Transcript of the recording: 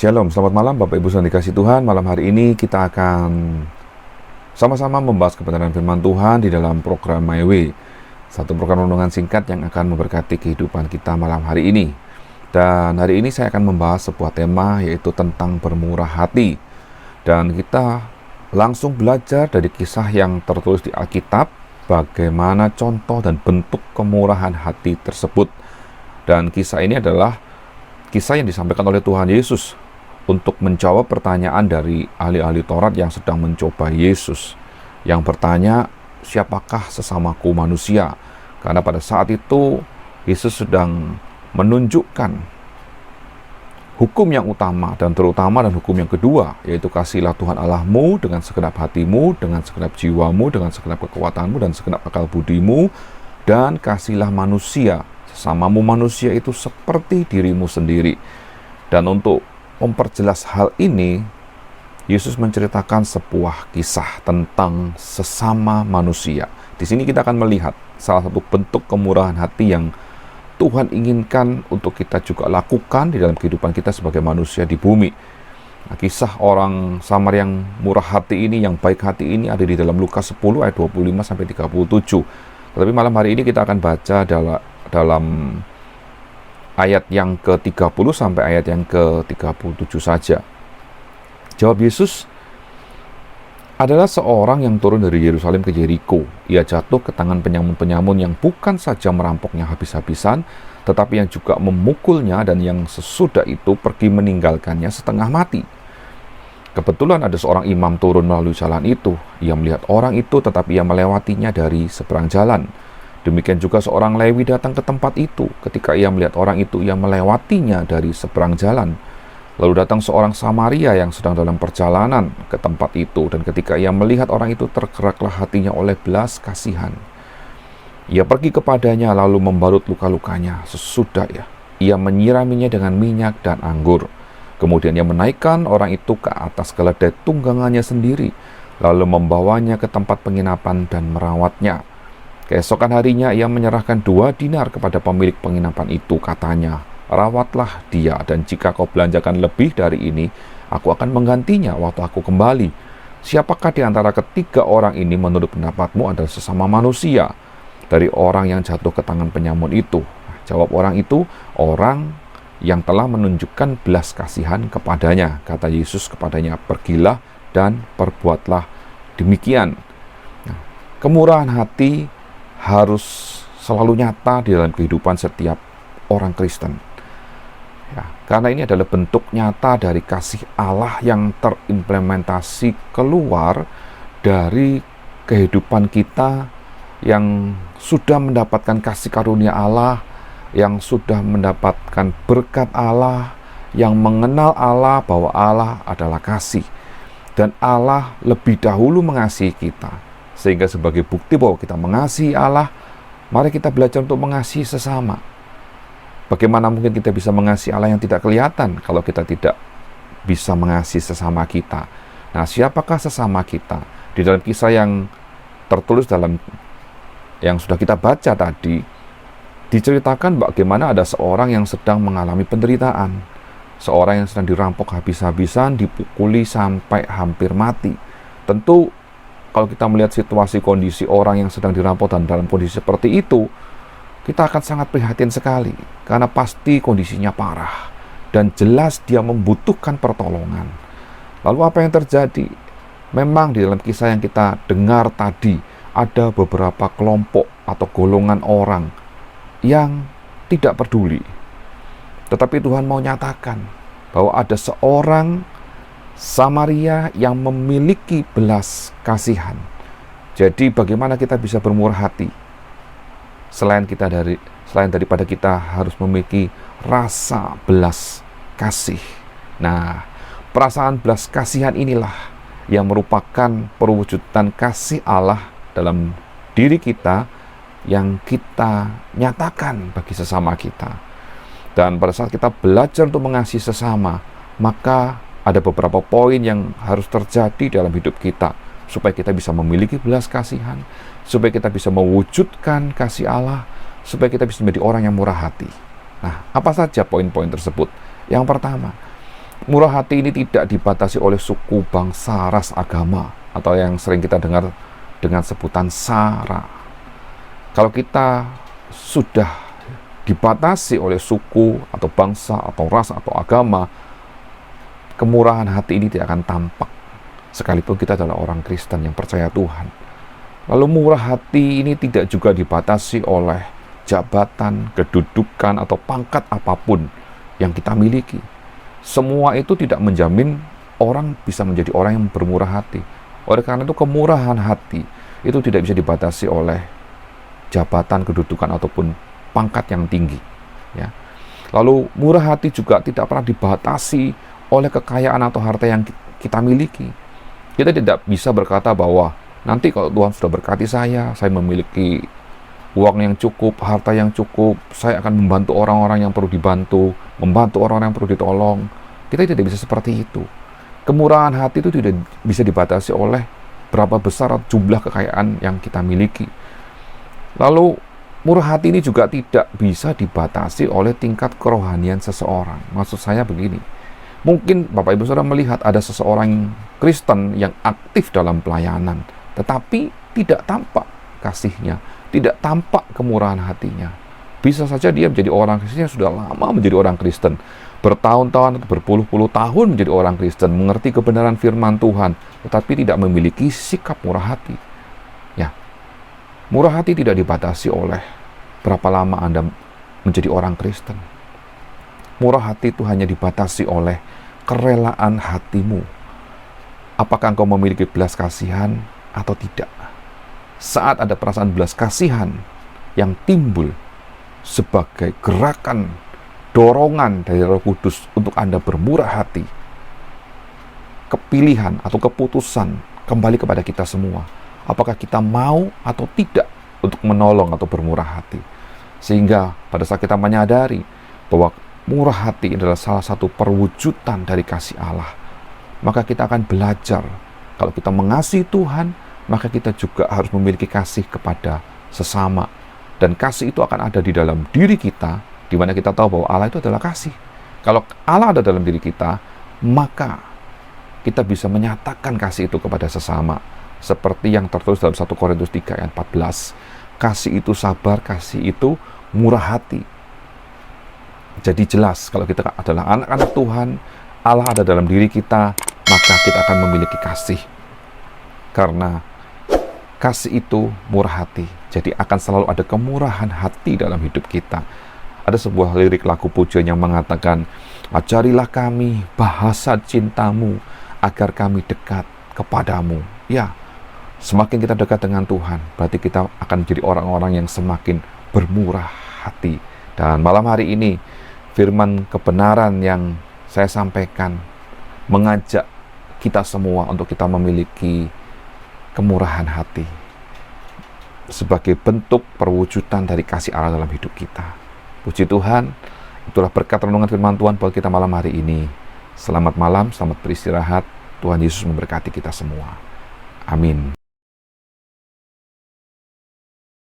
Shalom, selamat malam Bapak Ibu yang dikasihi Tuhan. Malam hari ini kita akan sama-sama membahas kebenaran firman Tuhan di dalam program My Way. Satu program renungan singkat yang akan memberkati kehidupan kita malam hari ini. Dan hari ini saya akan membahas sebuah tema, yaitu tentang bermurah hati. Dan kita langsung belajar dari kisah yang tertulis di Alkitab, bagaimana contoh dan bentuk kemurahan hati tersebut. Dan kisah ini adalah kisah yang disampaikan oleh Tuhan Yesus untuk menjawab pertanyaan dari ahli-ahli Taurat yang sedang mencoba Yesus, yang bertanya, siapakah sesamaku manusia? Karena pada saat itu Yesus sedang menunjukkan hukum yang utama dan terutama, dan hukum yang kedua, yaitu kasihlah Tuhan Allahmu dengan segenap hatimu, dengan segenap jiwamu, dengan segenap kekuatanmu, dan segenap akal budimu, dan kasihlah manusia, sesamamu manusia itu seperti dirimu sendiri. Dan untuk memperjelas hal ini, Yesus menceritakan sebuah kisah tentang sesama manusia. Di sini kita akan melihat salah satu bentuk kemurahan hati yang Tuhan inginkan untuk kita juga lakukan di dalam kehidupan kita sebagai manusia di bumi. Nah, kisah orang Samar yang murah hati ini, yang baik hati ini, ada di dalam Lukas 10 ayat 25 sampai 37. Tetapi malam hari ini kita akan baca dalam ayat yang ke-30 sampai ayat yang ke-37 saja. Jawab Yesus, adalah seorang yang turun dari Yerusalem ke Yeriko. Ia jatuh ke tangan penyamun-penyamun yang bukan saja merampoknya habis-habisan, tetapi yang juga memukulnya, dan yang sesudah itu pergi meninggalkannya setengah mati. Kebetulan ada seorang imam turun melalui jalan itu. Ia melihat orang itu, tetapi ia melewatinya dari seberang jalan. Demikian juga seorang Lewi datang ke tempat itu. Ketika ia melihat orang itu, ia melewatinya dari seberang jalan. Lalu datang seorang Samaria yang sedang dalam perjalanan ke tempat itu. Dan ketika ia melihat orang itu, tergeraklah hatinya oleh belas kasihan. Ia pergi kepadanya lalu membalut luka-lukanya. Sesudah ia menyiraminya dengan minyak dan anggur. Kemudian ia menaikkan orang itu ke atas keledai tunggangannya sendiri, lalu membawanya ke tempat penginapan dan merawatnya. Keesokan harinya ia menyerahkan 2 dinar kepada pemilik penginapan itu. Katanya, rawatlah dia, dan jika kau belanjakan lebih dari ini, aku akan menggantinya waktu aku kembali. Siapakah di antara ketiga orang ini menurut pendapatmu adalah sesama manusia dari orang yang jatuh ke tangan penyamun itu? Jawab orang itu, orang yang telah menunjukkan belas kasihan kepadanya. Kata Yesus kepadanya, pergilah dan perbuatlah demikian. Kemurahan hati harus selalu nyata di dalam kehidupan setiap orang Kristen. Karena ini adalah bentuk nyata dari kasih Allah yang terimplementasi keluar dari kehidupan kita yang sudah mendapatkan kasih karunia Allah, yang sudah mendapatkan berkat Allah, yang mengenal Allah bahwa Allah adalah kasih. Dan Allah lebih dahulu mengasihi kita. Sehingga sebagai bukti bahwa kita mengasihi Allah, mari kita belajar untuk mengasihi sesama. Bagaimana mungkin kita bisa mengasihi Allah yang tidak kelihatan kalau kita tidak bisa mengasihi sesama kita? Nah, siapakah sesama kita? Di dalam kisah yang tertulis dalam yang sudah kita baca tadi, diceritakan bagaimana ada seorang yang sedang mengalami penderitaan. Seorang yang sedang dirampok habis-habisan, dipukuli sampai hampir mati. Tentu kalau kita melihat situasi kondisi orang yang sedang dirampok dan dalam kondisi seperti itu, kita akan sangat prihatin sekali, karena pasti kondisinya parah dan jelas dia membutuhkan pertolongan. Lalu apa yang terjadi? Memang di dalam kisah yang kita dengar tadi, ada beberapa kelompok atau golongan orang yang tidak peduli. Tetapi Tuhan mau nyatakan bahwa ada seorang Samaria yang memiliki belas kasihan. Jadi bagaimana kita bisa bermurah hati? Selain daripada kita harus memiliki rasa belas kasih. Nah, perasaan belas kasihan inilah yang merupakan perwujudan kasih Allah dalam diri kita yang kita nyatakan bagi sesama kita. Dan pada saat kita belajar untuk mengasihi sesama, maka ada beberapa poin yang harus terjadi dalam hidup kita supaya kita bisa memiliki belas kasihan, supaya kita bisa mewujudkan kasih Allah, supaya kita bisa menjadi orang yang murah hati. Nah, apa saja poin-poin tersebut? Yang pertama, Murah hati ini tidak dibatasi oleh suku, bangsa, ras, agama, atau yang sering kita dengar dengan sebutan SARA. Kalau kita sudah dibatasi oleh suku, atau bangsa, atau ras, atau agama, kemurahan hati ini tidak akan tampak, sekalipun kita adalah orang Kristen yang percaya Tuhan. Lalu murah hati ini tidak juga dibatasi oleh jabatan, kedudukan, atau pangkat apapun yang kita miliki. Semua itu tidak menjamin orang bisa menjadi orang yang bermurah hati. Oleh karena itu, kemurahan hati itu tidak bisa dibatasi oleh jabatan, kedudukan, ataupun pangkat yang tinggi. Ya. Lalu murah hati juga tidak pernah dibatasi oleh kekayaan atau harta yang kita miliki. Kita tidak bisa berkata bahwa nanti kalau Tuhan sudah berkati saya memiliki uang yang cukup, harta yang cukup, saya akan membantu orang-orang yang perlu dibantu, membantu orang-orang yang perlu ditolong. Kita tidak bisa seperti itu. Kemurahan hati itu tidak bisa dibatasi oleh berapa besar jumlah kekayaan yang kita miliki. Lalu, murah hati ini juga tidak bisa dibatasi oleh tingkat kerohanian seseorang. Maksud saya begini, mungkin Bapak Ibu Saudara melihat ada seseorang Kristen yang aktif dalam pelayanan, tetapi tidak tampak kasihnya, tidak tampak kemurahan hatinya. Bisa saja dia menjadi orang Kristen yang sudah lama menjadi orang Kristen, bertahun-tahun atau berpuluh-puluh tahun menjadi orang Kristen, mengerti kebenaran firman Tuhan, tetapi tidak memiliki sikap murah hati. Ya, murah hati tidak dibatasi oleh berapa lama Anda menjadi orang Kristen. Murah hati itu hanya dibatasi oleh kerelaan hatimu. Apakah engkau memiliki belas kasihan atau tidak? Saat ada perasaan belas kasihan yang timbul sebagai gerakan dorongan dari Roh Kudus untuk Anda bermurah hati, kepilihan atau keputusan kembali kepada kita semua. Apakah kita mau atau tidak untuk menolong atau bermurah hati? Sehingga pada saat kita menyadari bahwa murah hati adalah salah satu perwujudan dari kasih Allah, maka kita akan belajar kalau kita mengasihi Tuhan, maka kita juga harus memiliki kasih kepada sesama. Dan kasih itu akan ada di dalam diri kita, di mana kita tahu bahwa Allah itu adalah kasih. Kalau Allah ada dalam diri kita, maka kita bisa menyatakan kasih itu kepada sesama. Seperti yang tertulis dalam 1 Korintus 3 ayat 14. Kasih itu sabar, kasih itu murah hati. Jadi jelas, kalau kita adalah anak-anak Tuhan, Allah ada dalam diri kita, maka kita akan memiliki kasih. Karena kasih itu murah hati. Jadi akan selalu ada kemurahan hati dalam hidup kita. Ada sebuah lirik lagu pujian yang mengatakan, ajarilah kami bahasa cintamu, agar kami dekat kepadamu. Ya, semakin kita dekat dengan Tuhan, berarti kita akan menjadi orang-orang yang semakin bermurah hati. Dan malam hari ini, firman kebenaran yang saya sampaikan mengajak kita semua untuk kita memiliki kemurahan hati sebagai bentuk perwujudan dari kasih Allah dalam hidup kita. Puji Tuhan, itulah berkat renungan firman Tuhan buat kita malam hari ini. Selamat malam, selamat beristirahat. Tuhan Yesus memberkati kita semua. Amin.